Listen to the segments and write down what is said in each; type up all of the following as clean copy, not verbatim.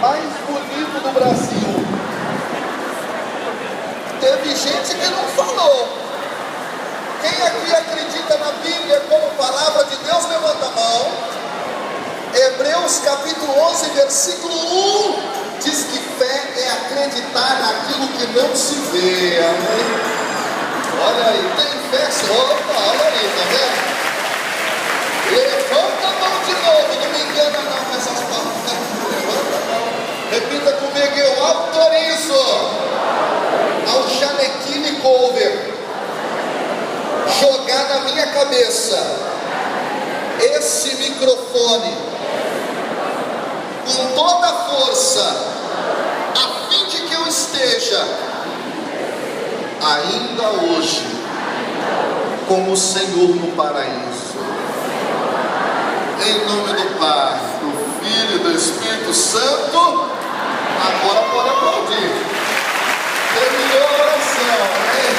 mais bonito do Brasil. Teve gente que não falou. Quem aqui acredita na Bíblia como palavra de Deus, levanta a mão. Hebreus capítulo 11, versículo 1, diz que fé é acreditar naquilo que não se vê. Amém? Olha aí, tem fé, opa, olha aí, tá vendo? Levanta a mão de novo, não me engana não com essas palavras. Levanta a mão, repita comigo: eu autorizo ao Janequine Cover jogar na minha cabeça esse microfone com toda a força, a fim de que eu esteja ainda hoje como o Senhor no paraíso. Em nome do Pai, do Filho e do Espírito Santo. Agora pode aplaudir. Terminou a oração, hein?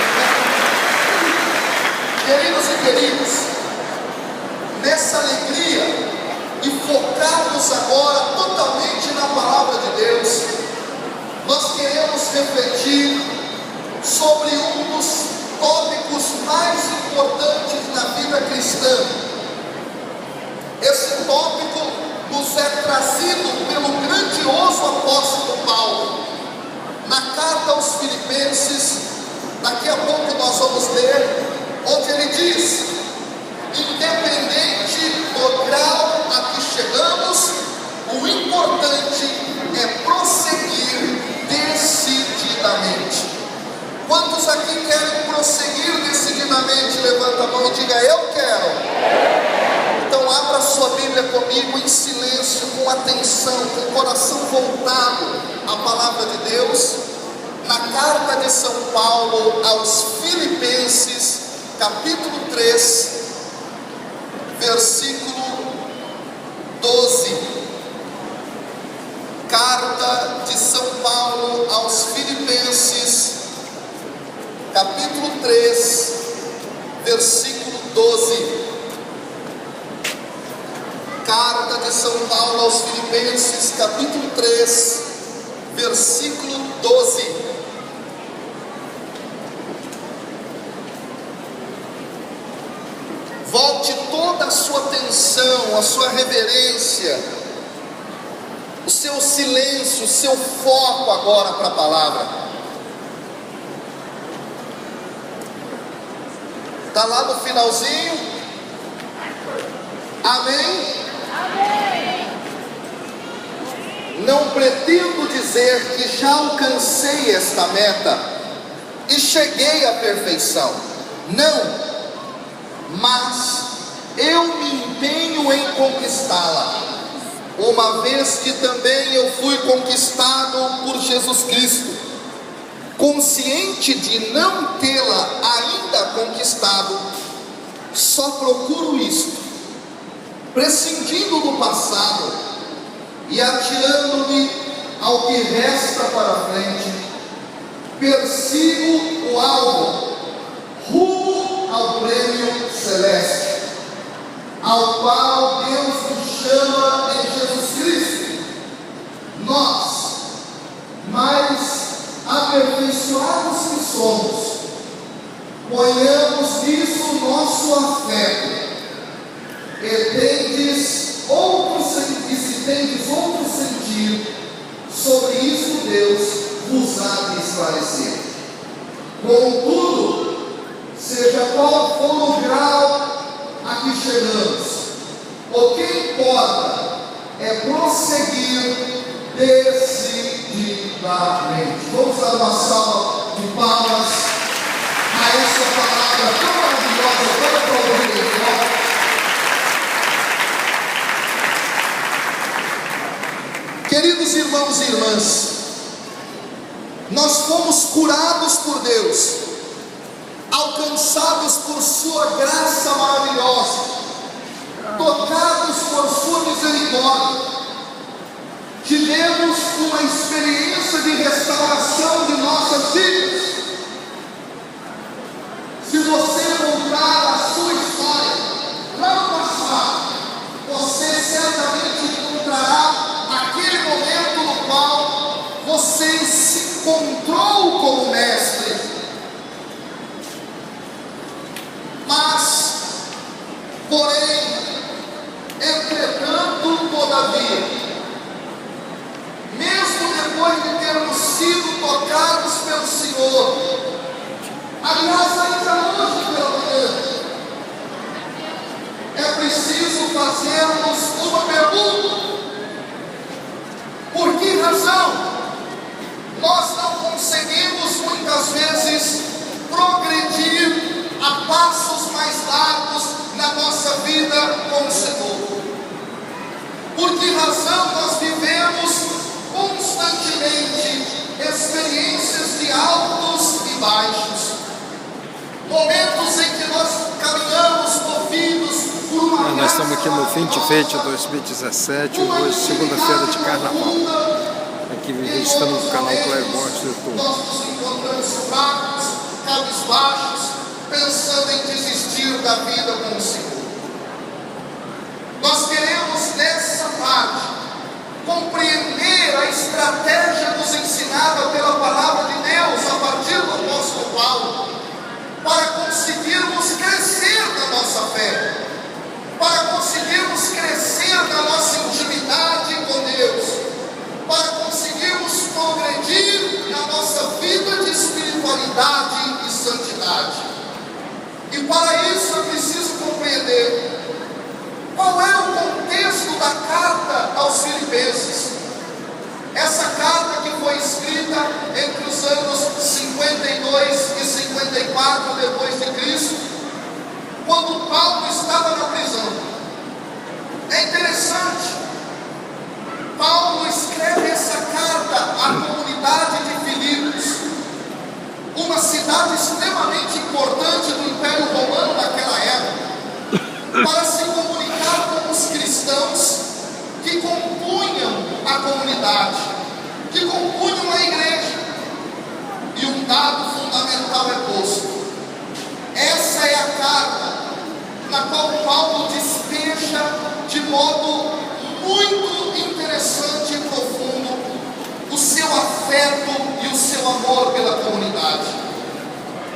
Queridos e queridos, nessa alegria e focarmos agora totalmente na palavra de Deus, nós queremos refletir sobre um dos tópicos mais importantes na vida cristã. Esse tópico nos é trazido pelo grandioso apóstolo Paulo na carta aos Filipenses. Daqui a pouco nós vamos ler, onde ele diz: independente do grau a que chegamos, o importante é prosseguir decididamente. Quantos aqui querem prosseguir decididamente? Levanta a mão e diga: eu quero. Então abra sua Bíblia comigo em silêncio, com atenção, com o coração voltado à palavra de Deus, na carta de São Paulo aos Filipenses, capítulo 3, versículo 12. Carta de São Paulo aos Filipenses, capítulo 3, versículo 12. Carta de São Paulo aos Filipenses, capítulo 3, versículo 12. Volte toda a sua atenção, a sua reverência, o seu silêncio, o seu foco agora para a palavra. Está lá no finalzinho? Amém? Não pretendo dizer que já alcancei esta meta e cheguei à perfeição. Não, mas eu me empenho em conquistá-la, uma vez que também eu fui conquistado por Jesus Cristo. Consciente de não tê-la ainda conquistado, só procuro isto: prescindindo do passado e atirando-me ao que resta para frente, persigo o alvo, rumo ao prêmio celeste, ao qual Deus nos chama em Jesus Cristo. Nós, mais aperfeiçoados que somos, ponhamos nisso o nosso afeto. Se tendes outro sentido, sobre isso Deus vos há de esclarecer. Contudo, seja qual for o grau a que chegamos, o que importa é prosseguir decididamente. Vamos dar uma salva de palmas a essa palavra tão maravilhosa, tão providência. Queridos irmãos e irmãs, nós fomos curados por Deus, alcançados por sua graça maravilhosa, tocados por sua misericórdia. Tivemos uma experiência de restauração de nossas vidas. Se você voltar a sua história lá no passado, você certamente encontrará aquele momento no qual Porém, entretanto, todavia, mesmo depois de termos sido tocados pelo Senhor, aliás, ainda hoje pela manhã, é preciso fazermos uma pergunta: por que razão nós não conseguimos muitas vezes progredir a passos mais largos na nossa vida com o Senhor? Por que razão nós vivemos constantemente experiências de altos e baixos, momentos em que nós caminhamos movidos por uma Nós estamos aqui no Fim de Fete 2017, hoje segunda-feira de Carnaval. Aqui estamos no canal Cléber Borges do YouTube. Nós nos encontramos fracos, cabisbaixos, pensando em desistir da vida com o Senhor. Nós queremos nessa parte compreender a estratégia nos ensinada pela palavra de Deus a partir do apóstolo Paulo, para conseguirmos crescer na nossa fé, para conseguirmos crescer na nossa intimidade com Deus, para conseguirmos progredir na nossa vida de espiritualidade e santidade. E para isso é preciso compreender qual é o contexto da carta aos Filipenses. Essa carta que foi escrita entre os anos 52 e 54 depois de Cristo, quando Paulo estava na prisão. É interessante, Paulo escreve essa carta à comunidade de Filipos, uma cidade extremamente importante do Império Romano naquela época, para se comunicar com os cristãos que compunham a comunidade, que compunham a igreja. E um dado fundamental é posto: essa é a carta na qual Paulo despeja de modo muito interessante e profundo o seu afeto e o seu amor pela comunidade.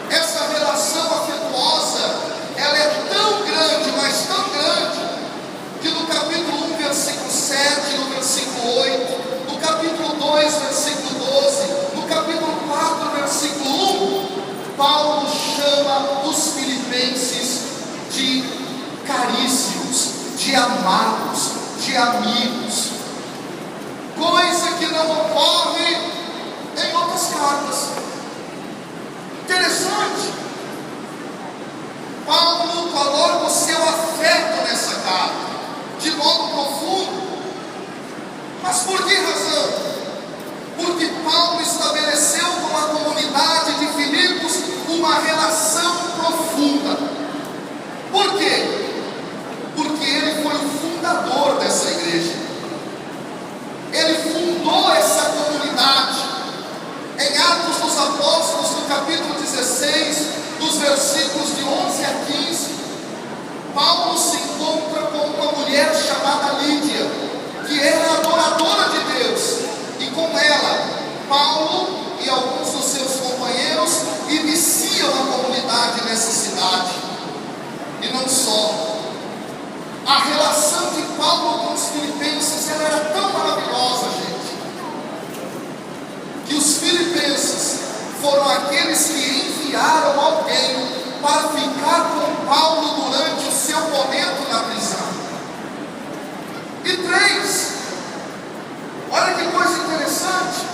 Essa relação afetuosa, ela é tão grande, mas tão grande, que no capítulo 1, versículo 7, no versículo 8, no capítulo 2, versículo 12, no capítulo 4, versículo 1, Paulo chama os filipenses de caríssimos, de amados, de amigos, coisa que não ocorre em outras cartas. Interessante, Paulo coloca o seu afeto nessa carta, de modo profundo. Mas por que razão? Porque Paulo estabeleceu com a comunidade de Filipos uma relação profunda. Por quê? Porque ele foi o fundador dessa igreja. Ele fundou essa comunidade. Em Atos dos Apóstolos, no capítulo 16, dos versículos de 11 a 15, Paulo se encontra com uma mulher chamada Lídia, que era adoradora de Deus, e com ela, Paulo e alguns dos seus companheiros iniciam a comunidade nessa cidade. E não só. A relação de Paulo com os filipenses, ela era tão maravilhosa, gente, que os filipenses foram aqueles que enviaram alguém para ficar com Paulo durante o seu momento na prisão. E 3, olha que coisa interessante,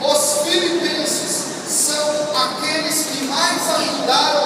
os filipenses são aqueles que mais ajudaram